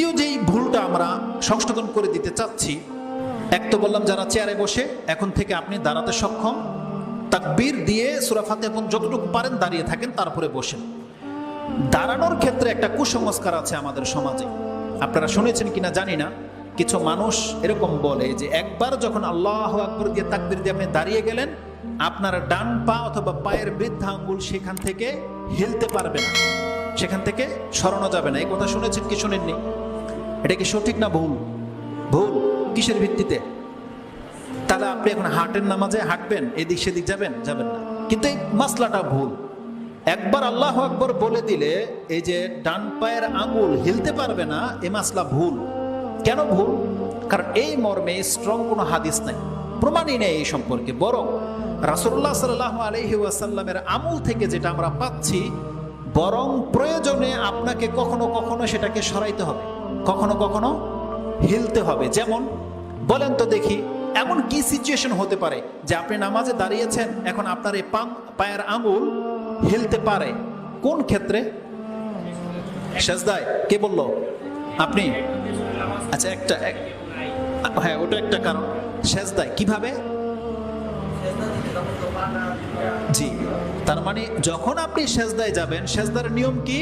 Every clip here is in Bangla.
দ্বিতীয় যেই ভুলটা আমরা সংশোধন করে দিতে চাচ্ছি, এক তো বললাম যারা চেয়ারে বসে, এখন থেকে আপনি দাঁড়াতে সক্ষম, তাকবীর দিয়ে সূরা ফাতিহা এবং যতটুকু পারেন দাঁড়িয়ে থাকেন, তারপরে বসেন। দাঁড়ানোর ক্ষেত্রে একটা কুসংস্কার আছে আমাদের সমাজে, আপনারা শুনেছেন কিনা জানি না। কিছু মানুষ এরকম বলে যে একবার যখন আল্লাহু আকবার দিয়ে তাকবীর দিয়ে আপনি দাঁড়িয়ে গেলেন, আপনার ডান পা অথবা পায়ের বৃদ্ধা আঙ্গুল সেখান থেকে হিলতে পারবে না, সেখান থেকে সরানো যাবে না। এই কথা শুনেছেন কি শুনেননি? এটা কি সঠিক না ভুল? ভুল। কিসের ভিত্তিতে? তাহলে আপনি এখন হাঁটেন, নামাজে হাঁটবেন, এদিক সেদিক যাবেন? যাবেন না। কিন্তু এই মাসলাটা ভুল। একবার আল্লাহু আকবার বলে দিলে এই যে ডান পায়ের আঙ্গুল হিলতে পারবে না, এই মাসলা ভুল। কেন ভুল? কারণ এই মর্মে স্ট্রং কোনো হাদিস নাই, প্রমাণই নেই এই সম্পর্কে। বরং রাসূলুল্লাহ সাল্লাল্লাহু আলাইহি ওয়াসাল্লামের আমল থেকে যেটা আমরা পাচ্ছি, বরং প্রয়োজনে আপনাকে কখনো কখনো সেটাকে সরাইতে হবে, কখনো কখনো হিলতে হবে। যেমন বলেন তো দেখি, এমন কি সিচুয়েশন হতে পারে যে আপনি নামাজে দাঁড়িয়েছেন, এখন আপনার এই পায়ের আঙ্গুল হিলতে পারে? কোন ক্ষেত্রে? সেজদায়। কে বলল? আপনি? আচ্ছা, হ্যাঁ, ওটা একটা কারণ। সেজদায় কিভাবে? জি, তার মানে যখন আপনি সেজদায় যাবেন, সেজদার নিয়ম কি?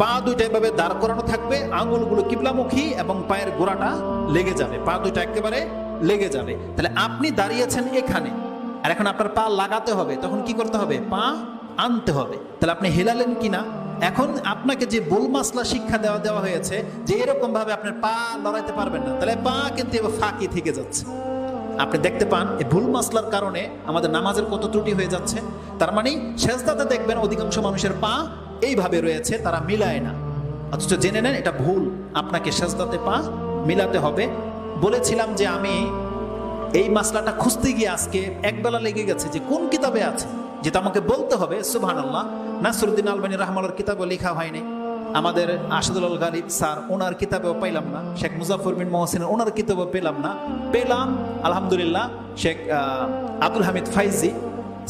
পা দুইটা এভাবে দাঁড় করানো থাকবে, আঙ্গুলগুলো কিবলামুখী এবং পায়ের গোড়াটা লেগে যাবে, পা দুইটা একেবারে লেগে যাবে। তাহলে আপনি দাঁড়িয়েছেন এখানে, আর এখন আপনার পা লাগাতে হবে, তখন কি করতে হবে? পা আনতে হবে। তাহলে আপনি হেলালেন কিনা? এখন আপনাকে যে ভুল মাসলা শিক্ষা দেওয়া হয়েছে যে এরকম ভাবে আপনার পা লড়াইতে পারবেন না, তাহলে পা কিন্তু এবার ফাঁকি থেকে যাচ্ছে। আপনি দেখতে পান এই ভুল মাসলার কারণে আমাদের নামাজের কত ত্রুটি হয়ে যাচ্ছে। তার মানে সেজদাতে দেখবেন অধিকাংশ মানুষের পা এইভাবে রয়েছে, তারা মিলায় না, অথচ জেনে নেন এটা ভুল। আপনাকে সেজদাতে পা মিলাতে হবে। বলেছিলাম যে আমি এই মাসলাটা খুঁজতে গিয়ে আজকে একবেলা লেগে গেছে যে কোন কিতাবে আছে, যেটা আমাকে বলতে হবে। সুবহানাল্লাহ, নাসরুদ্দিন আলবানী রাহমাতুল্লাহর কিতাবে লেখা হয়নি, আমাদের আসাদুল গালিব স্যার ওনার কিতাবেও পাইলাম না, শেখ মুজাফর বিন মহসিন ওনার কিতাবেও পেলাম না। পেলাম আলহামদুলিল্লাহ শেখ আব্দুল হামিদ ফাইজি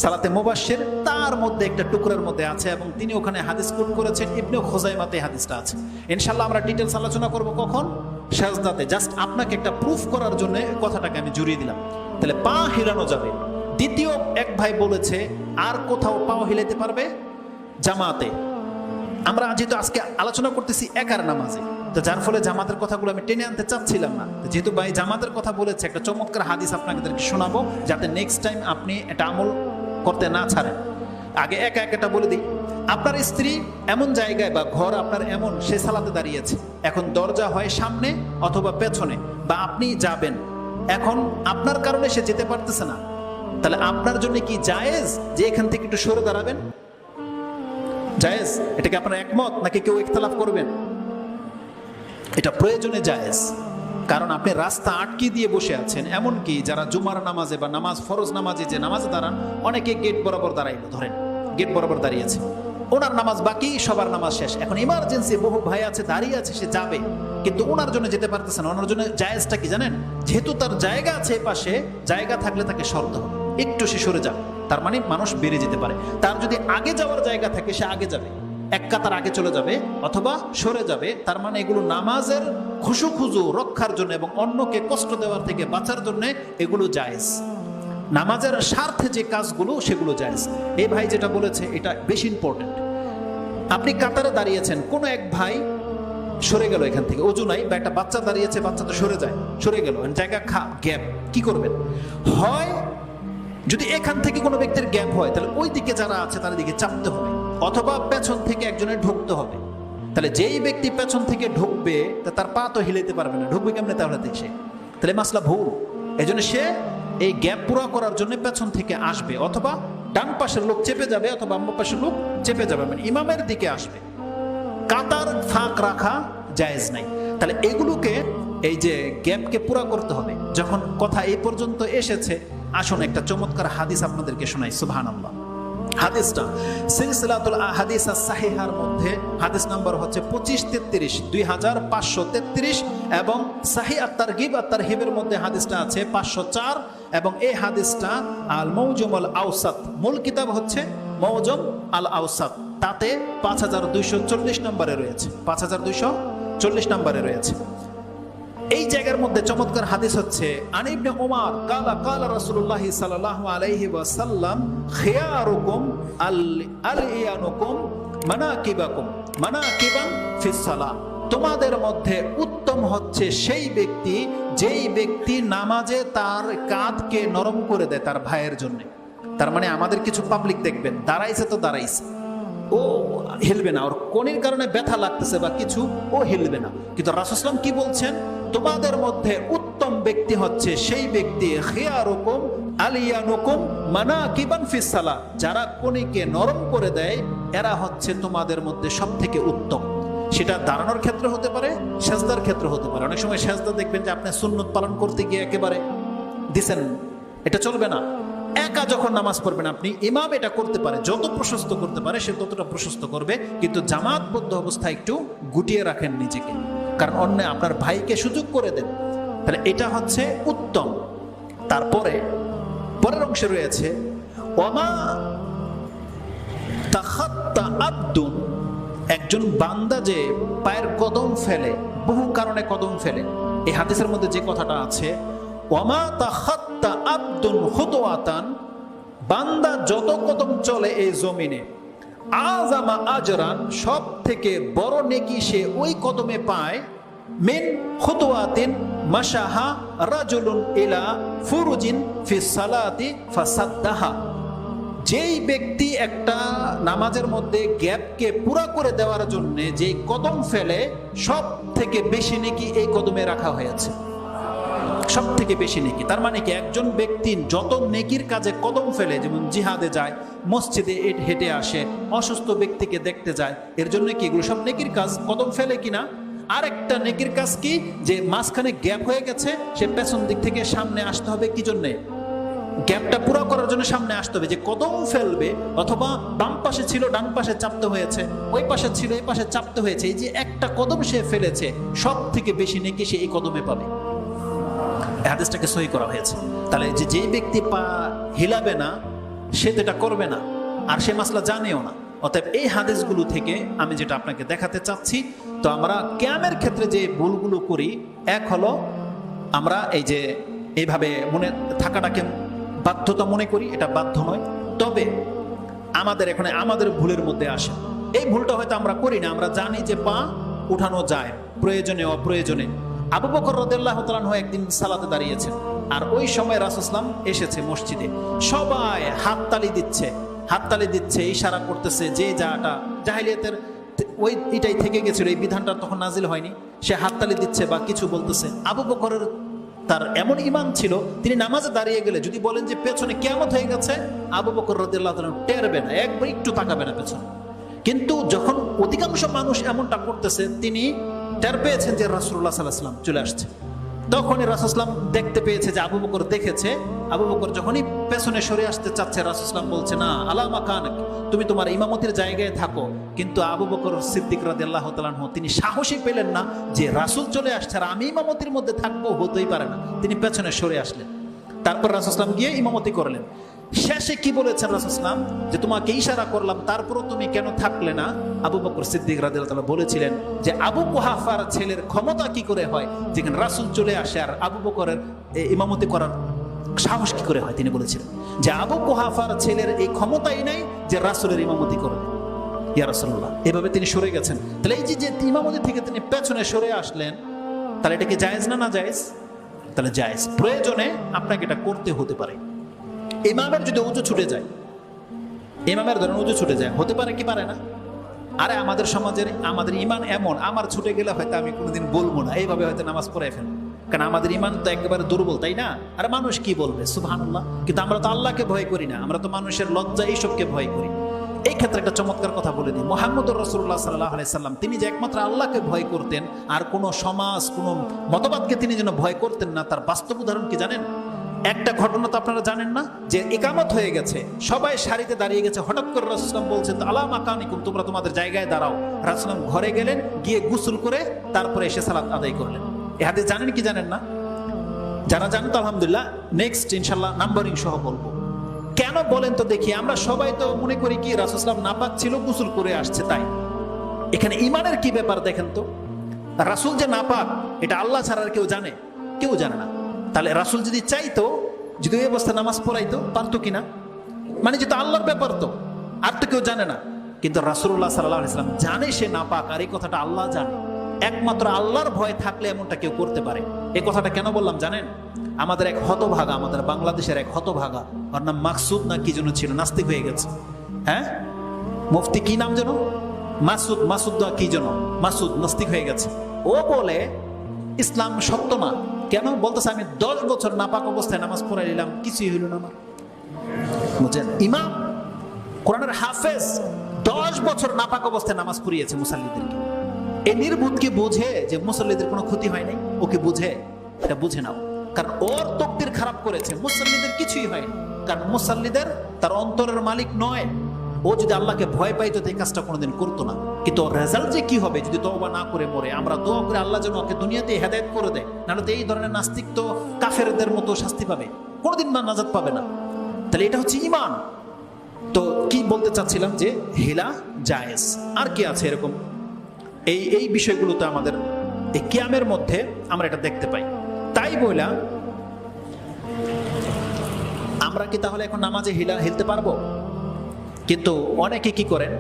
সালাতে মুবাশশির, তার মধ্যে একটা টুকরার মধ্যে আছে, এবং তিনি ওখানে হাদিস কোট করেছেন, ইবনে খুজাইমাতে হাদিসটা আছে। ইনশাআল্লাহ আমরা ডিটেইলস আলোচনা করব কখন? সাজদাতে। জাস্ট আপনাকে একটা প্রুফ করার জন্য কথাটাকে আমি জুড়িয়ে দিলাম। তাহলে পা হিলানো যাবে। দ্বিতীয় এক ভাই বলেছে আর কোথাও পা হিলাইতে পারবে? জামাতে। আমরা যেহেতু আজকে আলোচনা করতেছি একার নামাজে, তো যার ফলে জামাতের কথাগুলো আমি টেনে আনতে চাচ্ছিলাম না। যেহেতু ভাই জামাতের কথা বলেছে, একটা চমৎকার হাদিস আপনাদেরকে শোনাবো, যাতে নেক্সট টাইম আপনি এটা আমল করতে না ছাড়েন। আগে একা একটা বলে দিই। আপনার স্ত্রী এমন জায়গায় বা ঘর আপনার এমন, সে সালাতে দাঁড়িয়েছে, এখন দরজা হয় সামনে অথবা পেছনে, বা আপনি যাবেন, এখন আপনার কারণে সে যেতে পারতেছে না, তাহলে আপনার জন্য কি জায়েজ যে এখান থেকে একটু সরে দাঁড়াবেন? জায়েজ? এটাকে আপনার একমত নাকি কেউ ইখতিলাফ করবেন? এটা প্রয়োজনে জায়েজ, কারণ আপনি রাস্তা আটকে দিয়ে বসে আছেন। এমনকি যারা জুমার নামাজে বা নামাজ ফরজ নামাজে যে নামাজে দাঁড়ান, অনেকে গেট বরাবর দাঁড়াইল, ধরেন গেট বরাবর দাঁড়িয়েছে, ওনার নামাজ বাকি, সবার নামাজ শেষ, এখন ইমার্জেন্সি বহু ভাই আছে দাঁড়িয়ে আছে, সে যাবে, কিন্তু ওনার জন্য যেতে পারতেছে না। ওনার জন্য জায়েজটা কি জানেন? যেহেতু তার জায়গা আছে পাশে, জায়গা থাকলে তাকে সরতে হবে, একটু সে সরে যাবে, তার মানে মানুষ বেড়ে যেতে পারে। তার যদি আগে যাওয়ার জায়গা থাকে, সে আগে যাবে, এক কাতার আগে চলে যাবে অথবা সরে যাবে। তার মানে এগুলো নামাজের খুশু রক্ষার জন্য এবং অন্যকে কষ্ট দেওয়ার থেকে বাঁচার জন্য এগুলো জায়েজ। নামাজের স্বার্থে যে কাজগুলো সেগুলো জায়েজ। এই ভাই যেটা বলেছে এটা বেশি ইম্পর্টেন্ট। আপনি কাতারে দাঁড়িয়েছেন, কোনো এক ভাই সরে গেল এখান থেকে, অজু নাই, বা একটা বাচ্চা দাঁড়িয়েছে, বাচ্চা তো সরে গেল, জায়গা গ্যাপ, কি করবেন? হয় যদি এখান থেকে কোনো ব্যক্তির গ্যাপ হয়, তাহলে ওই দিকে যারা আছে তার দিকে চাপতে হবে, অথবা পেছন থেকে একজনের ঢুকতে হবে। তাহলে যেই ব্যক্তি পেছন থেকে ঢুকবে তার পা তো হিলাইতে পারবে না, ঢুকবে কেমনে? তাহলে দেখছে, তাহলে মাসলা ভুল। এই জন্য সে এই গ্যাপ পুরো করার জন্য পেছন থেকে আসবে, অথবা ডান পাশের লোক চেপে যাবে, অথবা বাম পাশের লোক চেপে যাবে, মানে ইমামের দিকে আসবে। কাতার ফাঁক রাখা জায়েজ নাই। তাহলে এগুলোকে, এই যে গ্যাপকে পুরো করতে হবে। যখন কথা এই পর্যন্ত এসেছে, আসুন একটা চমৎকার হাদিস আপনাদেরকে শোনাই। সুবহানাল্লাহ। হাদিসটা সিলসিলাতুল আহাদিস আস-সাহিহার মধ্যে হাদিস নাম্বার হচ্ছে 2533, 2533, এবং সাহিহ আত-তারগিব আত-তারহিবের মধ্যে হাদিসটা আছে 504, এবং এই হাদিসটা আল মৌজুম আল আওসাত, মূল কিতাব হচ্ছে মৌজুম আল আওসাত, তাতে 5240 নম্বরে রয়েছে, 5240 40 নম্বরে রয়েছে। এই জায়গার মধ্যে চমৎকার হাদিস হচ্ছে আন ইবনে উমর কালা কালা রাসূলুল্লাহ সাল্লাল্লাহু আলাইহি ওয়াসাল্লাম খিয়ারুকুম আলিয়ানুকুম মানাকিবান ফিস সালাহ, তোমাদের মধ্যে উত্তম হচ্ছে সেই ব্যক্তি যেই ব্যক্তি নামাজে তার কাঁধকে নরম করে দেয় তার ভাইয়ের জন্য। তার মানে আমাদের কিছু পাবলিক দেখবেন দাঁড়াইছে তো দাঁড়াইছে, ও হিলবে না, ওর কোনের কারণে ব্যথা লাগতেছে বা কিছু, ও হিলবে না। কিন্তু রাসূল সাল্লাল্লাহু আলাইহি ওয়াসাল্লাম কি বলছেন? তোমাদের মধ্যে উত্তম ব্যক্তি হচ্ছে সেই ব্যক্তি খিয়ারুকুম আলিয়ানুকুম মানাকিবান ফিস সালাহ, যারা কোনিকে নরম করে দেয় এরা হচ্ছে তোমাদের মধ্যে সবথেকে উত্তম। সেটা দাঁড়ানোর ক্ষেত্রে হতে পারে, সেজদার ক্ষেত্রে হতে পারে। অনেক সময় সেজদা দেখবেন যে আপনি সুন্নত পালন করতে গিয়ে একেবারে দিছেন, এটা চলবে না। একা যখন নামাজ পড়বেন আপনি, ইমাম এটা করতে পারে, যত প্রশস্ত করতে পারে সে ততটা প্রশস্ত করবে, কিন্তু জামাতবদ্ধ অবস্থায় একটু গুটিয়ে রাখেন নিজেকে, কারণ অন্য আপনার ভাইকে সুযোগ করে দেন। তাহলে এটা হচ্ছে উত্তম। তারপরে পরের অংশে রয়েছে ওমা তাখাত্তা আব্দুন, একজন বান্দা যে পায়ের কদম ফেলে, বহু কারণে কদম ফেলে। এই হাদিসের মধ্যে যে কথাটা আছে ওমা তাখাত্তা আব্দুন খুতওয়াতান, বান্দা যত কদম চলে এই জমিনে, আযামা আজরান, সব থেকে বড় নেকি সে ওই কদমে পায়, মিন খুতওয়াতিন মাশাহা রাজুলুন ইলা ফুরুজিন ফিস সালাতি ফাসাদ্দাহা, যেই ব্যক্তি একটা নামাজের মধ্যে গ্যাপকে পুরা করে দেওয়ার জন্য যেই কদম ফেলে, সব থেকে বেশি নেকি এই কদমে রাখা হয়েছে, সব থেকে বেশি নেকি। তার মানে কি, একজন ব্যক্তি যত নেকির কাজে কদম ফেলে, যেমন জিহাদে যায়, মসজিদে হেঁটে আসে, অসুস্থ ব্যক্তিকে দেখতে যায়, এর জন্য কি এগুলো সব নেকির কাজ, কদম ফেলে কিনা। আরেকটা নেকির কাজ কি, যে মাঝখানে গ্যাপ হয়ে গেছে, সে পেছন দিক থেকে সামনে আসতে হবে, কি জন্যে? গ্যাপটা পুরো করার জন্য সামনে আসতে হবে। যে কদম ফেলবে, অথবা বাম পাশে ছিল ডান পাশে চাপতে হয়েছে, ওই পাশে ছিল এই পাশে চাপতে হয়েছে, এই যে একটা কদম সে ফেলেছে, সব থেকে বেশি নেকি সে এই কদমে পাবে। হাদিসটাকে সহি করা হয়েছে। তাহলে যে ব্যক্তি পা হিলাবে না সে তো এটা করবে না, আর সে মাসলা জানেও না। অতএব এই হাদিসগুলো থেকে আমি যেটা আপনাকে দেখাতে চাচ্ছি, তো আমরা কিয়ামের ক্ষেত্রে যে ভুলগুলো করি, এক হলো আমরা এই যে এইভাবে মনে থাকাটাকে বাধ্যতা মনে করি, এটা বাধ্য নয়। তবে আমাদের এখানে আমাদের ভুলের মধ্যে আসে, এই ভুলটা হয়তো আমরা করি না, আমরা জানি যে পা উঠানো যায় প্রয়োজনে অপ্রয়োজনে। আবু বকর রাদিয়াল্লাহু তাআলা আনহু একদিন সালাতে দাঁড়িয়েছেন, আর ওই সময় রাসূল সাল্লাল্লাহু আলাইহি ওয়াসাল্লাম এসেছে মসজিদে, সবাই হাততালি দিচ্ছে, ইশারা করতেছে, যে যাটা জাহেলিয়াতের ওই এটাই থেকে গেছিল, এই বিধানটা তখন নাজিল হয়নি, সে হাততালি দিচ্ছে বা কিছু বলতেছে। আবু বকরের তার এমন ঈমান ছিল, তিনি নামাজে দাঁড়িয়ে গেলে যদি বলেন যে পেছনে কিয়ামত হয়ে গেছে, আবু বকর রাদিয়াল্লাহু তাআলা টেরবে না, একবার একটু তাকাবে না পেছনে। কিন্তু যখন অধিকাংশ মানুষ এমনটা করতেছে, তিনি টের পেয়েছেন যে রাসূলুল্লাহ সাল্লাল্লাহু আলাইহি ওয়াসাল্লাম চলে আসছে। তখনই রাসূল সাল্লাল্লাহু আলাইহি ওয়াসাল্লাম দেখতে পেয়েছে যে আবু বকর দেখেছে। আবু বকর যখনই পেছনে সরে আসতে চাচ্ছে, রাসূল সাল্লাল্লাহু আলাইহি ওয়াসাল্লাম বলছে, না আলা মাকানাক, তুমি তোমার ইমামতির জায়গায় থাকো। কিন্তু আবু বকর সিদ্দিক রাদিয়াল্লাহু তাআলা আনহু তিনি সাহসী পেলেন না যে রাসূল চলে আসছে আর আমি ইমামতির মধ্যে থাকবো, হতেই পারে না। তিনি পেছনে সরে আসলেন। তারপর রাসূল সাল্লাল্লাহু আলাইহি ওয়াসাল্লাম গিয়ে ইমামতি করলেন। শেষে কি বলেছেন রাসূল সাল্লাল্লাহু আলাইহি ওয়াসাল্লাম, যে তোমাকে ইশারা করলাম তারপরও তুমি কেন থাকলে না? আবু বকর সিদ্দিক রাদিয়াল্লাহু তাআলা বলেছিলেন যে আবু কুহাফার ছেলের ক্ষমতা কি করে হয় যেখানে রাসূল চলে আসে আর আবু বকরের ইমামতি করার সাহস কি করে হয়? তিনি বলেছিলেন যে আবু কুহাফার ছেলের এই ক্ষমতাই নাই যে রাসূলের ইমামতি করবে, ইয়া রাসূলুল্লাহ। এভাবে তিনি সরে গেছেন। তাহলে এই যে ইমামতি থেকে তিনি পেছনে সরে আসলেন, তাহলে এটা কি জায়েজ না জায়েজ? তাহলে জায়েজ। প্রয়োজনে আপনাকে এটা করতে হতে পারে। ইমামের যদি উজু ছুটে যায়, ইমামের ধরেন উজু ছুটে যায়, হতে পারে কি পারে না? আরে আমাদের সমাজের আমাদের ইমান এমন, আমার ছুটে গেলে হয়তো আমি কোনোদিন বলবো না, এইভাবে হয়তো নামাজ পড়ে ফেলবো, কারণ আমাদের ইমান তো একেবারে দুর্বল, তাই না? আর মানুষ কি বলবে, সুবহানাল্লাহ। কিন্তু আমরা তো আল্লাহকে ভয় করি না, আমরা তো মানুষের লজ্জা এইসবকে ভয় করি। এই ক্ষেত্রে একটা চমৎকার কথা বলে দিই, মুহাম্মদুর রাসূলুল্লাহ সাল্লাল্লাহু আলাইহি সাল্লাম তিনি যে একমাত্র আল্লাহকে ভয় করতেন আর কোনো সমাজ কোনো মতবাদকে তিনি যেন ভয় করতেন না, তার বাস্তব উদাহরণ কি জানেন? একটা ঘটনা তো আপনারা জানেন না, যে ইকামত হয়ে গেছে, সবাই সারিতে দাঁড়িয়ে গেছে, হঠাৎ করে রাসূল সাল্লাল্লাহু আলাইহি ওয়াসাল্লাম বলছেন আলা মাকানিকুম, তোমরা তোমাদের জায়গায় দাঁড়াও। রাসূল সাল্লাল্লাহু আলাইহি ওয়াসাল্লাম ঘরে গেলেন, গিয়ে গোসল করে তারপরে এসে সালাত আদায় করলেন। এই হাদিস জানেন কি জানেন না? যারা জানেন তো আলহামদুলিল্লাহ, নেক্সট ইনশাআল্লাহ নাম্বারিং সহ বলবো। কেন বলেন তো দেখি? আমরা সবাই তো মনে করি কি রাসূল সাল্লাল্লাহু আলাইহি ওয়াসাল্লাম নাপাক ছিল, গোসল করে আসছে, তাই। এখানে ইমানের কি ব্যাপার দেখেন তো। রাসূল যে নাপাক এটা আল্লাহ ছাড়া আর কেউ জানে? কেউ জানে না। তাহলে রাসূল যদি চাইতো, যদি এই অবস্থায় নামাজ পড়াইতো, পারতো কিনা? মানে যেটা আল্লাহর ব্যাপার, তো আর তো কেউ জানে না। কিন্তু রাসূলুল্লাহ সাল্লাল্লাহু আলাইহি ওয়াসাল্লাম জানে সে নাপাক, আর এই কথাটা আল্লাহ জানে। একমাত্র আল্লাহর ভয় থাকলে এমনটা কেউ করতে পারে। এই কথাটা কেন বললাম জানেন? আমাদের এক হতভাগা, আমাদের বাংলাদেশের এক হতভাগা, ওর নাম মাকসুদ না কি যেন ছিল, নাস্তিক হয়ে গেছে। হ্যাঁ, মুফতি কি নাম যেন, মাসুদ না কি যেন, মাসুদ নাস্তিক হয়ে গেছে। ও বলে ইসলাম সত্য না। কেন বলতেছে? আমি 10 বছর নাপাক অবস্থায় নামাজ পড়াই নিলাম, কিছুই হইল না আমার। বুঝছেন? ইমাম, কোরআনের হাফেজ 10 বছর নাপাক অবস্থায় নামাজ পড়িয়েছে মুসাল্লিদেরকে। এই নির্বুধ কি বুঝে যে মুসাল্লিদের কোনো ক্ষতি হয় নাই? ওকে বুঝে? এটা বুঝে নাও। কারণ ওর তকদির খারাপ করেছে, মুসাল্লিদের কিছুই হয় না। কারণ মুসাল্লিদের তার অন্তরের মালিক নয়। ও যদি আল্লাহকে ভয় পাইতো তো এই কাজটা কোনোদিন করতো না। কিন্তু ওর রেজাল্ট যে কি হবে যদি তওবা না করে মরে, আমরা দোয়া করে আল্লাহ যেন ওকে দুনিয়াতে হেদায়েত করে দেয়। নাহলে তো এই ধরনের নাস্তিক তো কাফেরদের মতো শাস্তি পাবে, কোনোদিন না নাজাত পাবে না। তাহলে এটা হচ্ছে ঈমান। তো কি বলতে চাচ্ছিলাম যে হিলা জায়েজ। আর কি আছে এরকম? এই বিষয়গুলোতে আমাদের এই কিয়ামের মধ্যে আমরা এটা দেখতে পাই। তাই বইলা আমরা কি তাহলে এখন নামাজে হিলতে পারবো? কিন্তু অনেকে কি করেন,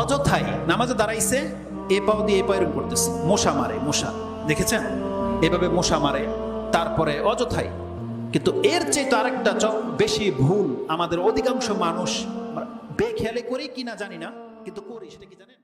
অযথাই নামাজে দাঁড়াইছে, এ পাও দিয়ে এ পাও এরকম করতেছে, মশা মারে, মশা দেখেছেন এভাবে মশা মারে, তারপরে অযথাই। কিন্তু এর চেয়ে তো আরেকটা বেশি ভুল আমাদের অধিকাংশ মানুষ বেখেয়ালে করি কিনা জানি না, কিন্তু করি। সেটা কি জানেন?